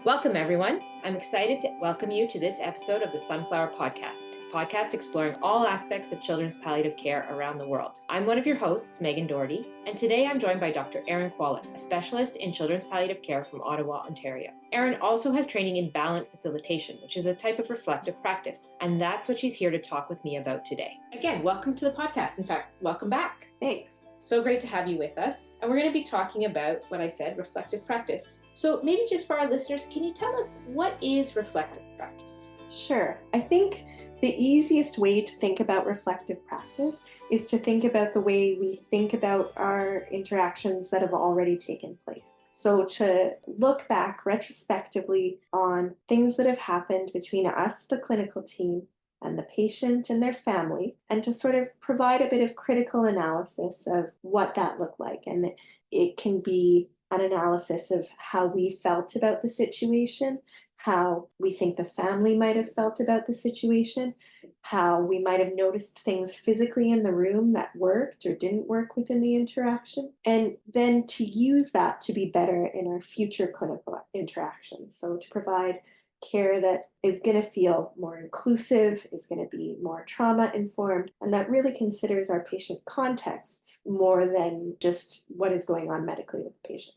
Welcome, everyone. I'm excited to welcome you to this episode of the Sunflower Podcast, a podcast exploring all aspects of children's palliative care around the world. I'm one of your hosts, Megan Doherty, and today I'm joined by Dr. Erin Kwolek, a specialist in children's palliative care from Ottawa, Ontario. Erin also has training in Balint facilitation, which is a type of reflective practice, and that's what she's here to talk with me about today. Again, welcome to the podcast. In fact, welcome back. Thanks. So great to have you with us. And we're going to be talking about what I said, reflective practice. So maybe just for our listeners, can you tell us what is reflective practice? Sure. I think the easiest way to think about reflective practice is to think about the way we think about our interactions that have already taken place. So to look back retrospectively on things that have happened between us, the clinical team, and the patient and their family, and to sort of provide a bit of critical analysis of what that looked like. And it can be an analysis of how we felt about the situation, how we think the family might have felt about the situation, how we might have noticed things physically in the room that worked or didn't work within the interaction, and then to use that to be better in our future clinical interactions. So to provide care that is going to feel more inclusive, is going to be more trauma informed, and that really considers our patient contexts more than just what is going on medically with the patient.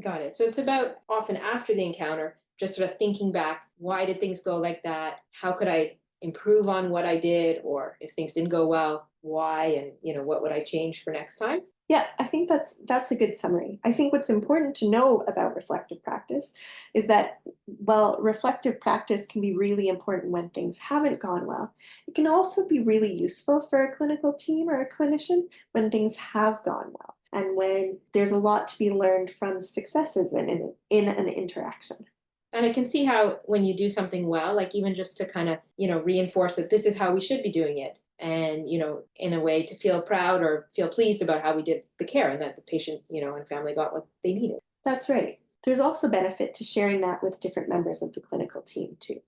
Got it. So it's about often after the encounter, just sort of thinking back, why did things go like that? How could I improve on what I did? Or if things didn't go well, why? And, what would I change for next time? Yeah, I think that's a good summary. I think what's important to know about reflective practice is that while reflective practice can be really important when things haven't gone well, it can also be really useful for a clinical team or a clinician when things have gone well and when there's a lot to be learned from successes in an interaction. And I can see how when you do something well, like even just to kind of, reinforce that this is how we should be doing it. And, in a way to feel proud or feel pleased about how we did the care and that the patient, and family got what they needed. That's right. There's also benefit to sharing that with different members of the clinical team too.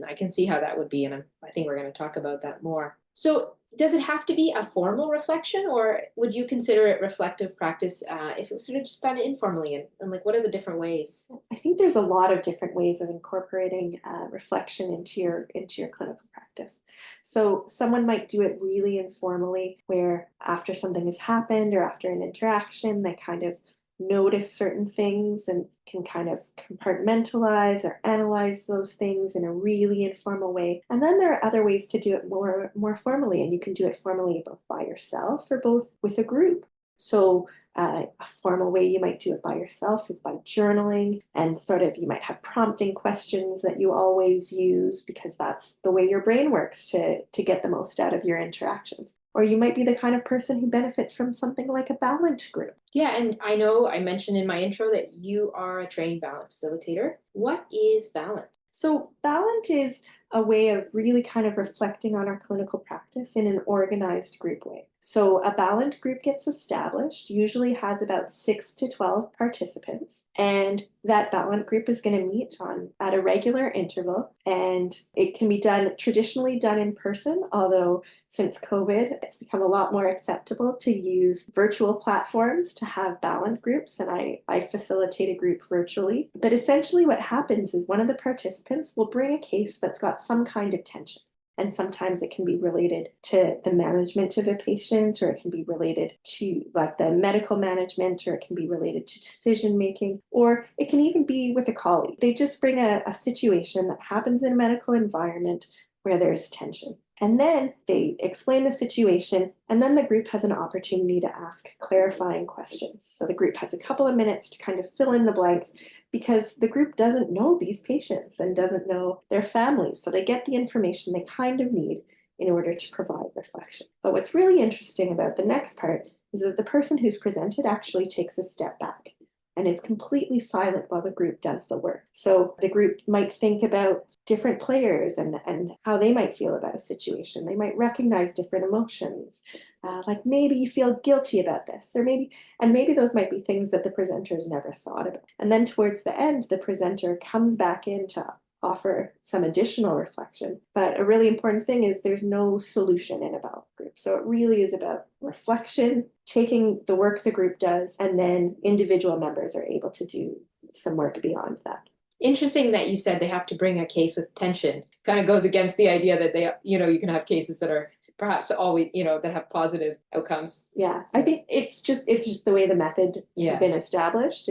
I can see how that would be. And I think we're going to talk about that more. So does it have to be a formal reflection, or would you consider it reflective practice if it was sort of just done informally? And like, what are the different ways? I think there's a lot of different ways of incorporating reflection into your clinical practice. So someone might do it really informally, where after something has happened or after an interaction, they kind of notice certain things and can kind of compartmentalize or analyze those things in a really informal way. And then there are other ways to do it more formally, and you can do it formally both by yourself or both with a group. So a formal way you might do it by yourself is by journaling, and sort of you might have prompting questions that you always use because that's the way your brain works to get the most out of your interactions. Or you might be the kind of person who benefits from something like a Balint group. Yeah, and I know I mentioned in my intro that you are a trained Balint facilitator. What is Balint? So Balint is a way of really kind of reflecting on our clinical practice in an organized group way. So a Balint group gets established, usually has about 6 to 12 participants, and that Balint group is going to meet at a regular interval, and it can be traditionally done in person, although since COVID, it's become a lot more acceptable to use virtual platforms to have Balint groups, and I facilitate a group virtually. But essentially what happens is one of the participants will bring a case that's got some kind of tension. And sometimes it can be related to the management of a patient, or it can be related to like the medical management, or it can be related to decision making, or it can even be with a colleague. They just bring a situation that happens in a medical environment where there's tension. And then they explain the situation, and then the group has an opportunity to ask clarifying questions. So the group has a couple of minutes to kind of fill in the blanks because the group doesn't know these patients and doesn't know their families. So they get the information they kind of need in order to provide reflection. But what's really interesting about the next part is that the person who's presented actually takes a step back and is completely silent while the group does the work. So the group might think about different players and how they might feel about a situation. They might recognize different emotions, like maybe you feel guilty about this, or maybe those might be things that the presenters never thought about. And then towards the end, the presenter comes back in to offer some additional reflection. But a really important thing is there's no solution in a Balint group. So it really is about reflection, taking the work the group does, and then individual members are able to do some work beyond that. Interesting that you said they have to bring a case with tension. Kind of goes against the idea that they, you can have cases that are perhaps always, that have positive outcomes. Yeah, I think it's just the way the method has been established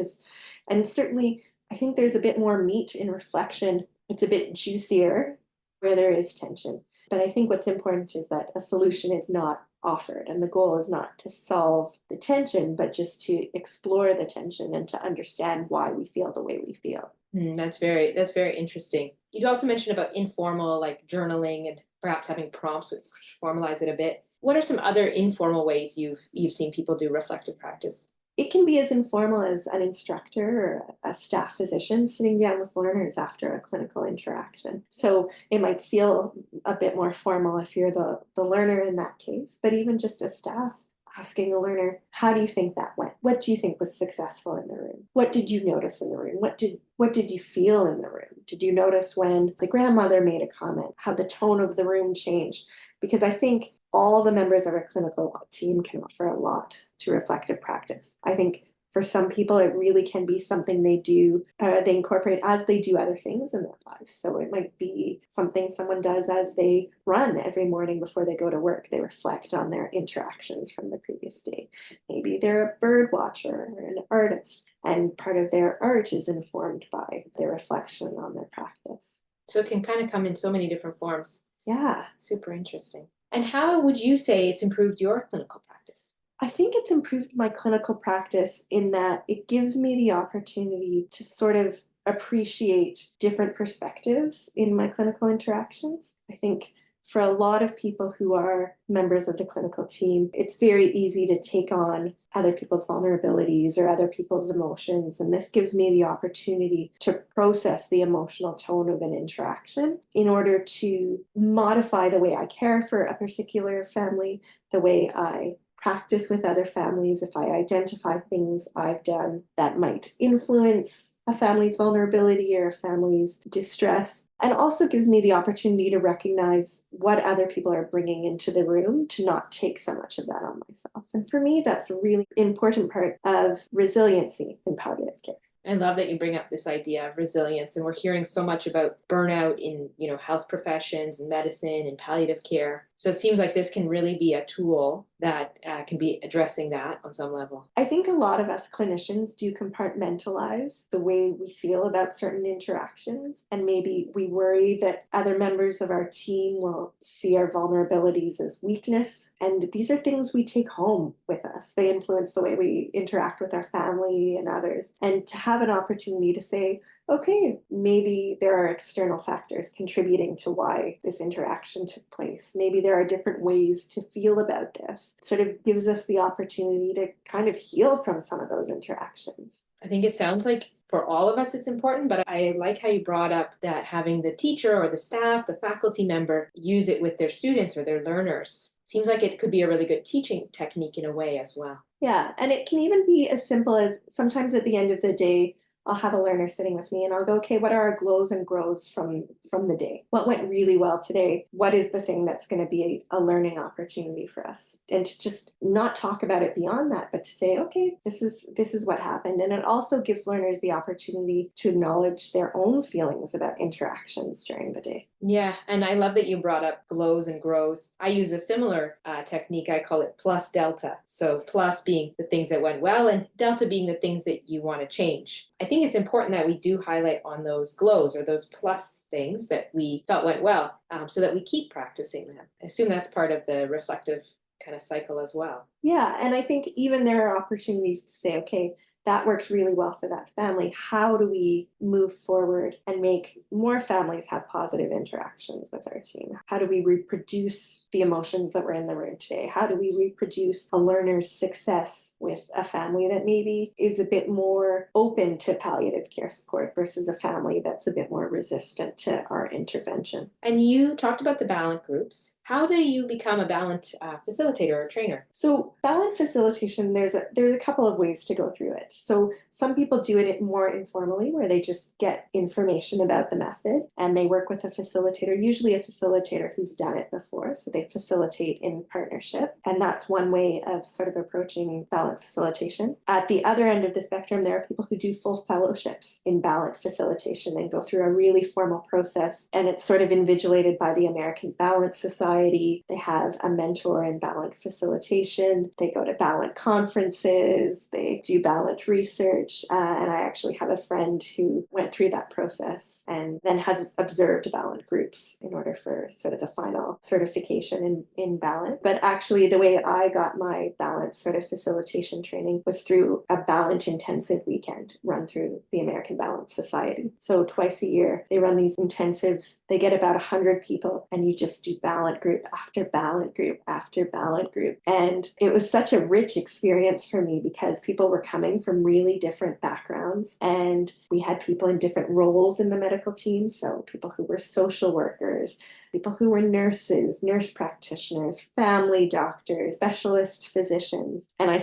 and certainly I think there's a bit more meat in reflection. It's a bit juicier where there is tension. But I think what's important is that a solution is not offered, and the goal is not to solve the tension, but just to explore the tension and to understand why we feel the way we feel. That's very interesting. You'd also mentioned about informal, like journaling and perhaps having prompts which formalize it a bit. What are some other informal ways you've seen people do reflective practice? It can be as informal as an instructor or a staff physician sitting down with learners after a clinical interaction. So it might feel a bit more formal if you're the learner in that case, but even just a staff asking a learner, how do you think that went? What do you think was successful in the room? What did you notice in the room? What did you feel in the room? Did you notice when the grandmother made a comment, how the tone of the room changed? Because I think all the members of our clinical team can offer a lot to reflective practice. I think for some people, it really can be something they do, they incorporate as they do other things in their lives. So it might be something someone does as they run every morning before they go to work. They reflect on their interactions from the previous day. Maybe they're a bird watcher or an artist, and part of their art is informed by their reflection on their practice. So it can kind of come in so many different forms. Yeah. Super interesting. And how would you say it's improved your clinical practice? I think it's improved my clinical practice in that it gives me the opportunity to sort of appreciate different perspectives in my clinical interactions. I think for a lot of people who are members of the clinical team, it's very easy to take on other people's vulnerabilities or other people's emotions. And this gives me the opportunity to process the emotional tone of an interaction in order to modify the way I care for a particular family, the way I practice with other families, if I identify things I've done that might influence a family's vulnerability or a family's distress, and also gives me the opportunity to recognize what other people are bringing into the room to not take so much of that on myself. And for me, that's a really important part of resiliency in palliative care. I love that you bring up this idea of resilience, and we're hearing so much about burnout in, health professions and medicine and palliative care. So it seems like this can really be a tool that can be addressing that on some level. I think a lot of us clinicians do compartmentalize the way we feel about certain interactions, and maybe we worry that other members of our team will see our vulnerabilities as weakness. And these are things we take home with us. They influence the way we interact with our family and others. And to have an opportunity to say, okay, maybe there are external factors contributing to why this interaction took place. Maybe there are different ways to feel about this. It sort of gives us the opportunity to kind of heal from some of those interactions. I think it sounds like for all of us it's important, but I like how you brought up that having the teacher or the staff, the faculty member use it with their students or their learners. Seems like it could be a really good teaching technique in a way as well. Yeah, and it can even be as simple as sometimes at the end of the day, I'll have a learner sitting with me and I'll go, okay, what are our glows and grows from the day? What went really well today? What is the thing that's going to be a learning opportunity for us? And to just not talk about it beyond that, but to say, okay, this is what happened. And it also gives learners the opportunity to acknowledge their own feelings about interactions during the day. Yeah, and I love that you brought up glows and grows. I use a similar technique. I call it plus delta. So plus being the things that went well and delta being the things that you want to change. I think it's important that we do highlight on those glows or those plus things that we felt went well, so that we keep practicing them. I assume that's part of the reflective kind of cycle as well. Yeah, and I think even there are opportunities to say, okay, that works really well for that family. How do we move forward and make more families have positive interactions with our team? How do we reproduce the emotions that were in the room today? How do we reproduce a learner's success with a family that maybe is a bit more open to palliative care support versus a family that's a bit more resistant to our intervention? And you talked about the Balint groups. How do you become a Balint facilitator or trainer? So Balint facilitation, there's a couple of ways to go through it. So some people do it more informally, where they just get information about the method and they work with a facilitator, usually a facilitator who's done it before. So they facilitate in partnership. And that's one way of sort of approaching Balint facilitation. At the other end of the spectrum, there are people who do full fellowships in Balint facilitation and go through a really formal process. And it's sort of invigilated by the American Balint Society. They have a mentor in Balint facilitation. They go to Balint conferences. They do Balint research. And I actually have a friend who went through that process and then has observed Balint groups in order for sort of the final certification in Balint. But actually, the way I got my Balint sort of facilitation training was through a Balint intensive weekend run through the American Balint Society. So twice a year, they run these intensives. They get about 100 people, and you just do Balint group after Balint group after Balint group. And it was such a rich experience for me because people were coming from really different backgrounds, and we had people in different roles in the medical team. So people who were social workers, people who were nurses, nurse practitioners, family doctors, specialist physicians. And I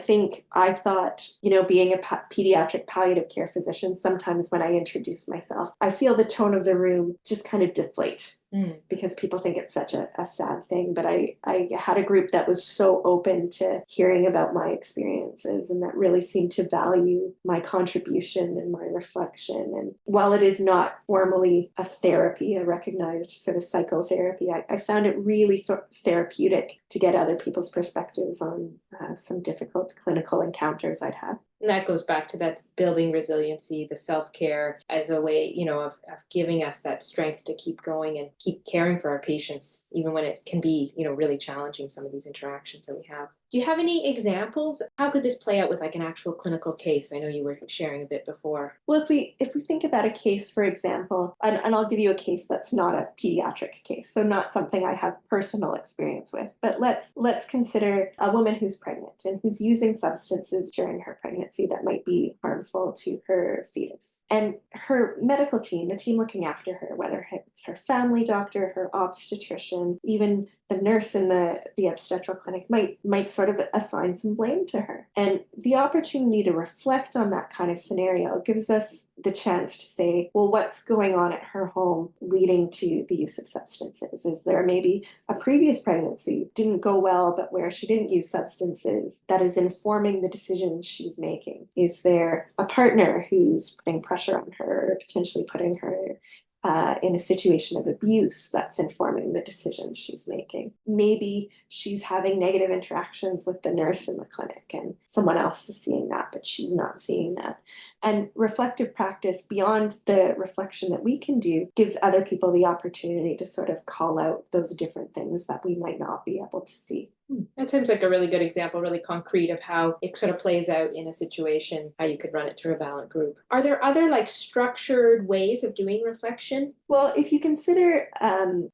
thought, being a pediatric palliative care physician, sometimes when I introduce myself, I feel the tone of the room just kind of deflate. Because people think it's such a sad thing. But I had a group that was so open to hearing about my experiences and that really seemed to value my contribution and my reflection. And while it is not formally a therapy, a recognized sort of psychotherapy, I found it really therapeutic to get other people's perspectives on some difficult clinical encounters I'd had. And that goes back to that building resiliency, the self-care as a way, of giving us that strength to keep going and keep caring for our patients, even when it can be, really challenging, some of these interactions that we have. Do you have any examples? How could this play out with like an actual clinical case? I know you were sharing a bit before. Well, if we think about a case, for example, and I'll give you a case that's not a pediatric case, so not something I have personal experience with, but let's consider a woman who's pregnant and who's using substances during her pregnancy that might be harmful to her fetus. And her medical team, the team looking after her, whether it's her family doctor, her obstetrician, even the nurse in the obstetrical clinic might sort of assign some blame to her. And the opportunity to reflect on that kind of scenario gives us the chance to say, well, what's going on at her home leading to the use of substances? Is there maybe a previous pregnancy didn't go well, but where she didn't use substances that is informing the decisions she's making? Is there a partner who's putting pressure on her, potentially putting her in a situation of abuse that's informing the decisions she's making? Maybe she's having negative interactions with the nurse in the clinic and someone else is seeing that, but she's not seeing that. And reflective practice, beyond the reflection that we can do, gives other people the opportunity to sort of call out those different things that we might not be able to see. That seems like a really good example, really concrete of how it sort of plays out in a situation, how you could run it through a Balint group. Are there other like structured ways of doing reflection? Well, if you consider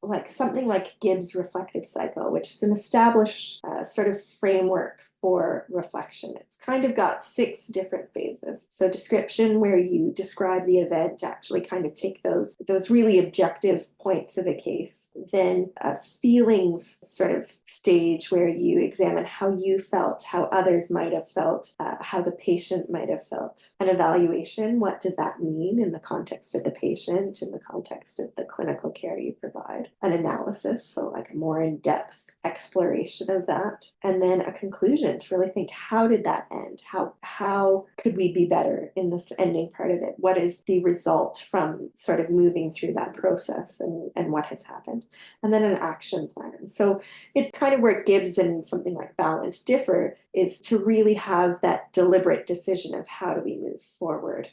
like something like Gibbs' reflective cycle, which is an established sort of framework for reflection. It's kind of got 6 different phases. So description, where you describe the event, actually kind of take those really objective points of a case. Then a feelings sort of stage, where you examine how you felt, how others might have felt, how the patient might have felt. An evaluation, what does that mean in the context of the patient, in the context of the clinical care you provide. An analysis, so like a more in-depth exploration of that. And then a conclusion, to really think, how did that end? How could we be better in this ending part of it? What is the result from sort of moving through that process, and what has happened? And then an action plan. So it's kind of where Gibbs and something like Balint differ, is to really have that deliberate decision of how do we move forward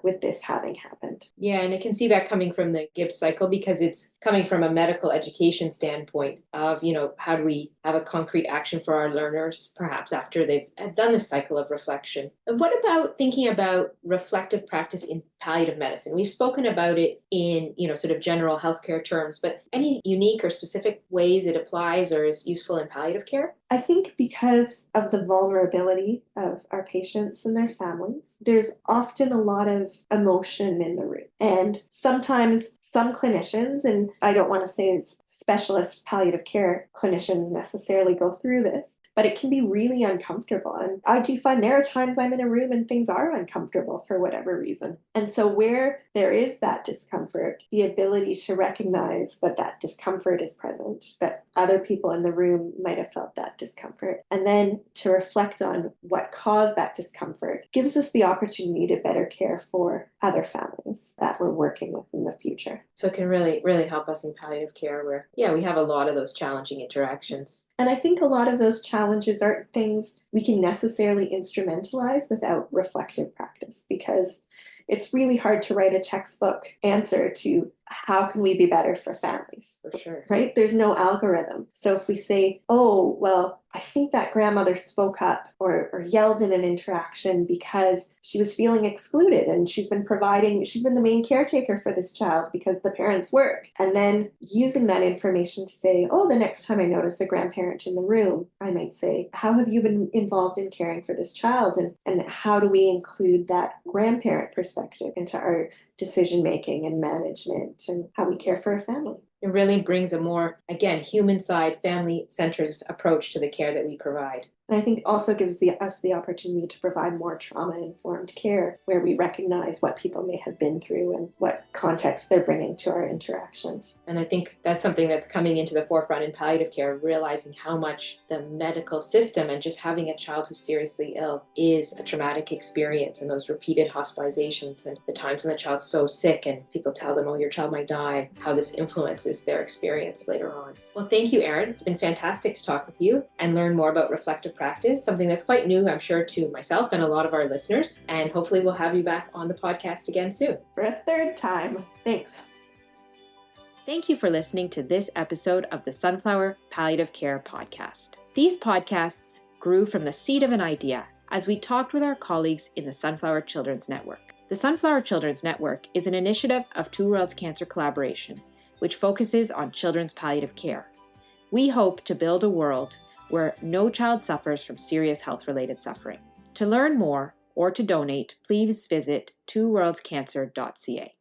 with this having happened. Yeah, and I can see that coming from the Gibbs cycle, because it's coming from a medical education standpoint of, how do we have a concrete action for our learners, perhaps after they've done this cycle of reflection. And what about thinking about reflective practice in palliative medicine? We've spoken about it in, sort of general healthcare terms, but any unique or specific ways it applies or is useful in palliative care? I think because of the vulnerability of our patients and their families, there's often a lot of emotion in the room. And sometimes some clinicians, and I don't want to say specialist palliative care clinicians necessarily go through this, but it can be really uncomfortable. And I do find there are times I'm in a room and things are uncomfortable for whatever reason. And so where there is that discomfort, the ability to recognize that that discomfort is present, that other people in the room might have felt that discomfort, and then to reflect on what caused that discomfort gives us the opportunity to better care for other families that we're working with in the future. So it can really, really help us in palliative care where, we have a lot of those challenging interactions. And I think a lot of those challenges aren't things we can necessarily instrumentalize without reflective practice, because it's really hard to write a textbook answer to how can we be better for families? For sure. Right? There's no algorithm. So if we say, oh, well, I think that grandmother spoke up or yelled in an interaction because she was feeling excluded and she's been the main caretaker for this child because the parents work. And then using that information to say, oh, the next time I notice a grandparent in the room, I might say, how have you been involved in caring for this child? And how do we include that grandparent perspective into our decision making and management and how we care for a family? It really brings a more, again, human side, family-centered approach to the care that we provide. And I think also gives us the opportunity to provide more trauma-informed care where we recognize what people may have been through and what context they're bringing to our interactions. And I think that's something that's coming into the forefront in palliative care, realizing how much the medical system and just having a child who's seriously ill is a traumatic experience, and those repeated hospitalizations and the times when the child's so sick and people tell them, oh, your child might die, how this influences their experience later on. Well, thank you, Erin. It's been fantastic to talk with you and learn more about reflective practice, something that's quite new, I'm sure, to myself and a lot of our listeners. And hopefully we'll have you back on the podcast again soon. For a third time. Thanks. Thank you for listening to this episode of the Sunflower Palliative Care Podcast. These podcasts grew from the seed of an idea as we talked with our colleagues in the Sunflower Children's Network. The Sunflower Children's Network is an initiative of Two Worlds Cancer Collaboration, which focuses on children's palliative care. We hope to build a world where no child suffers from serious health-related suffering. To learn more or to donate, please visit twoworldscancer.ca.